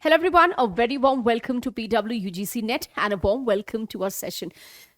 Hello everyone, a very warm welcome to PW UGC Net and a warm welcome to our session.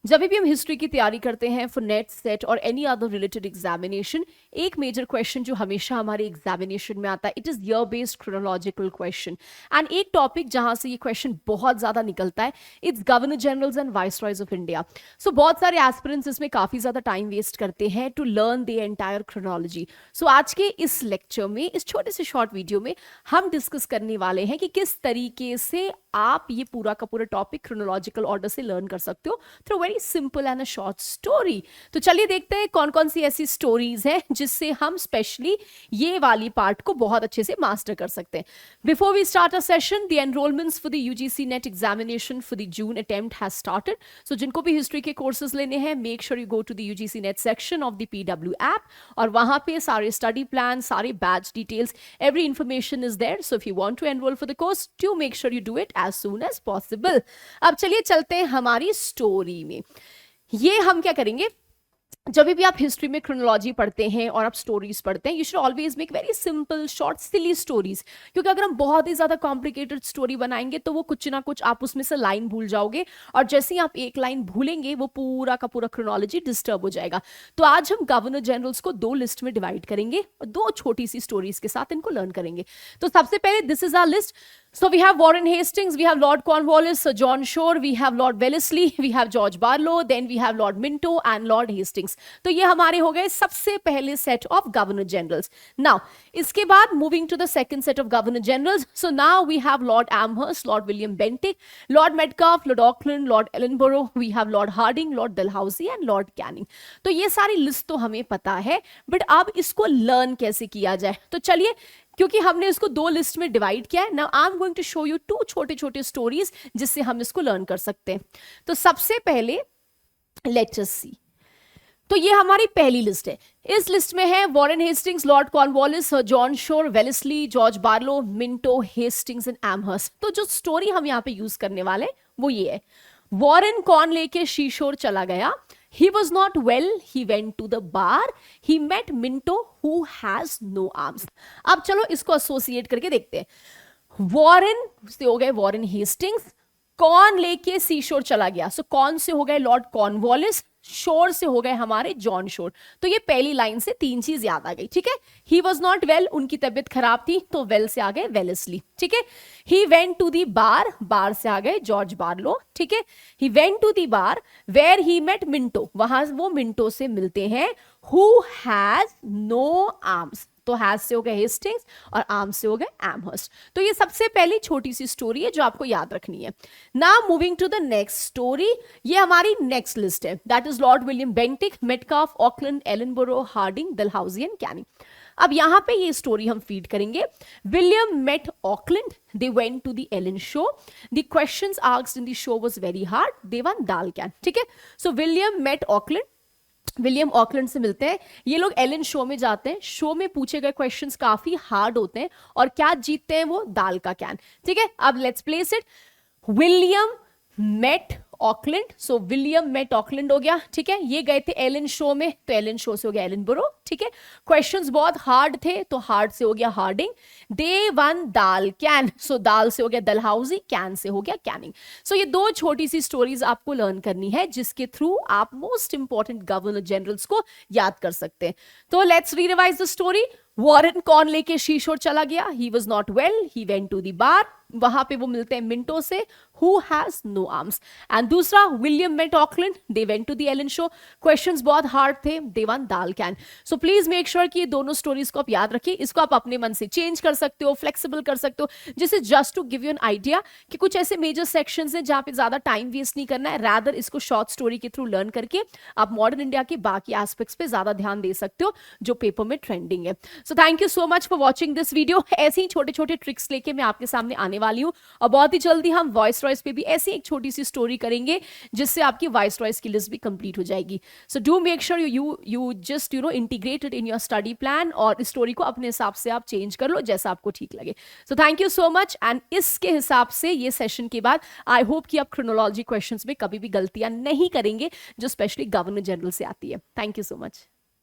जब भी हम history की तैयारी करते हैं फॉर नेट सेट और एनी अदर रिलेटेड एग्जामिनेशन, एक मेजर क्वेश्चन जो हमेशा हमारे एग्जामिनेशन में आता है, it is year based chronological question. And एक टॉपिक जहां से ये क्वेश्चन बहुत ज्यादा निकलता है, it's governor generals and viceroys of India. So बहुत सारे एस्पिरेंट्स इसमें काफी ज्यादा टाइम वेस्ट करते हैं to learn the entire chronology. So आज के इस लेक्चर में, इस छोटे से शॉर्ट वीडियो में हम डिस्कस करने वाले हैं कि किस तरीके से आप ये पूरा का पूरा टॉपिक क्रोनोलॉजिकल ऑर्डर से लर्न कर सकते हो through very simple and a short story. तो चलिए देखते हैं कौन कौन सी ऐसी स्टोरीज हैं जिससे हम स्पेशली ये वाली पार्ट को बहुत अच्छे से मास्टर कर सकते हैं. Before we start a session, the enrolments for the UGC NET examination for the June attempt has started. So जिनको भी हिस्ट्री के कोर्सेज लेने हैं, make sure you go to the UGC NET section of the PW app और वहां पे सारे study plan, सारे batch details, every information is there. So if you want to enrol for the course, do make sure you do it as soon as possible. अब चलिए चलते हैं हमारी स्टोरी में. ये हम क्या करेंगे, जब भी आप हिस्ट्री में क्रोनोलॉजी पढ़ते हैं और आप स्टोरीज पढ़ते हैं, you should always make very simple short silly stories. क्योंकि अगर हम बहुत ही ज्यादा कॉम्प्लिकेटेड स्टोरी बनाएंगे तो वो कुछ ना कुछ आप उसमें से लाइन भूल जाओगे, और जैसे ही आप एक लाइन भूलेंगे वो पूरा का पूरा क्रोनोलॉजी डिस्टर्ब हो जाएगा. तो आज हम गवर्नर जनरल्स को दो लिस्ट में डिवाइड करेंगे और दो छोटी सी स्टोरीज के साथ इनको लर्न करेंगे. तो सबसे पहले, this is our list. So we have Warren Hastings, we have Lord Cornwallis, Sir John Shore, we have Lord Wellesley, we have George Barlow, then we have Lord Minto and Lord Hastings. तो ये हमारे हो गए सबसे पहले set of governor generals. Now इसके बाद moving to the second set of governor generals. So now we have Lord Amherst, Lord William Bentinck, Lord Metcalfe, Lord Auckland, Lord Ellenborough, we have Lord Hardinge, Lord Dalhousie and Lord Canning. तो ये सारी list तो हमें पता है, but अब इसको learn कैसे किया जाए. तो चलिए, क्योंकि हमने इसको दो लिस्ट में डिवाइड किया है, now I am going to show you two छोटे छोटे स्टोरीज जिससे हम इसको लर्न कर सकते हैं. तो सबसे पहले लेट्स अस सी. तो ये हमारी पहली लिस्ट है. इस लिस्ट में है Warren Hastings, Lord Cornwallis, sir John Shore, Wellesley, George Barlow, Minto, Hastings and Amherst. तो जो स्टोरी हम यहाँ पे यूज करने वाले वो ये है. वॉरेन कॉर्न लेके शीशोर चला गया. He was not well. He went to the bar. He met Minto, who has no arms. अब चलो इसको एसोसिएट करके देखते हैं. वॉरेन से हो गए वॉरेन हेस्टिंग्स, कॉर्न लेके सीशोर चला गया. सो कॉर्न से हो गए लॉर्ड कॉर्नवालिस, शोर से हो गए हमारे जॉन शोर. तो ये पहली लाइन से तीन चीज याद आ गई. ठीक है, ही वॉज नॉट वेल, उनकी तबियत खराब थी, तो वेल से आ गए वेलेस्ली. ठीक है, ही वेंट टू दी बार, बार से आ गए जॉर्ज बार्लो. ठीक है, he went to the bar where he met Minto, वहां वो मिंटो से मिलते हैं, हु हैज नो आर्म्स. तो हैज से हो गए हेस्टिंग्स और आर्म्स से हो गए एमहर्स्ट. तो ये सबसे पहली छोटी सी स्टोरी है जो आपको याद रखनी है. Now moving to the next story. ये हमारी नेक्स्ट लिस्ट है. That is Lord William Bentinck, Metcalfe, Auckland, Ellenborough, Hardinge, Dalhousie and Canning. अब यहां पे ये स्टोरी हम फीड करेंगे. William met Auckland, they went to the Ellen show. The questions asked in the show was very hard. They won dal can. ठीक है, so William met Auckland, William Auckland से मिलते हैं. ये लोग एलन शो में जाते हैं. शो में पूछे गए क्वेश्चंस काफी हार्ड होते हैं और क्या जीतते हैं वो, दाल का कैन. ठीक है, अब let's place it. William met Auckland, so William met Auckland हो गया. ठीक है, ये गए थे एलन शो में, तो एलन शो से हो गया एलनबरो. ठीक है, क्वेश्चंस बहुत हार्ड थे तो हार्ड से हो गया Harding. They won dal can, so दाल से हो गया डलहौजी, कैन से हो गया कैनिंग. सो ये दो छोटी सी स्टोरीज आपको लर्न करनी है जिसके थ्रू आप मोस्ट इंपॉर्टेंट गवर्नर जनरल्स को याद कर सकते हैं. तो let's rerevise the story. Warren corn लेके शीशोर चला गया. He was not well, he went to the bar, वहां पे वो मिलते हैं मिंटो से, who has no arms. And दूसरा, William met Auckland, they went to the Ellen show, questions बहुत हार्ड थे, they won dal can. So please make sure कि ये दोनों स्टोरीज को आप याद रखिए. इसको आप अपने मन से चेंज कर सकते हो, फ्लेक्सिबल कर सकते हो. जिससे just to give you an idea कि कुछ ऐसे मेजर सेक्शंस हैं जहां पे ज्यादा टाइम वेस्ट नहीं करना है, रादर इसको शॉर्ट स्टोरी के थ्रू लर्न करके आप मॉडर्न इंडिया के बाकी एस्पेक्ट्स पे ज्यादा ध्यान दे सकते हो जो पेपर में ट्रेंडिंग है. So thank you so much for watching this video. ऐसे ही छोटे छोटे ट्रिक्स लेके मैं आपके सामने आने वाली हूँ और बहुत ही जल्दी हम वॉइस रॉयस पे भी ऐसी एक छोटी सी स्टोरी करेंगे जिससे आपकी वॉइस रॉयस की लिस्ट भी कंप्लीट हो जाएगी. So do make sure you just integrated in your study plan और इस स्टोरी को अपने हिसाब से आप चेंज कर लो जैसा आपको ठीक लगे. So thank you so much. And इसके हिसाब से ये सेशन के बाद आई होप कि आप क्रोनोलॉजी क्वेश्चंस में कभी भी गलतियां नहीं करेंगे जो स्पेशली गवर्नर जनरल से आती है. Thank you so much.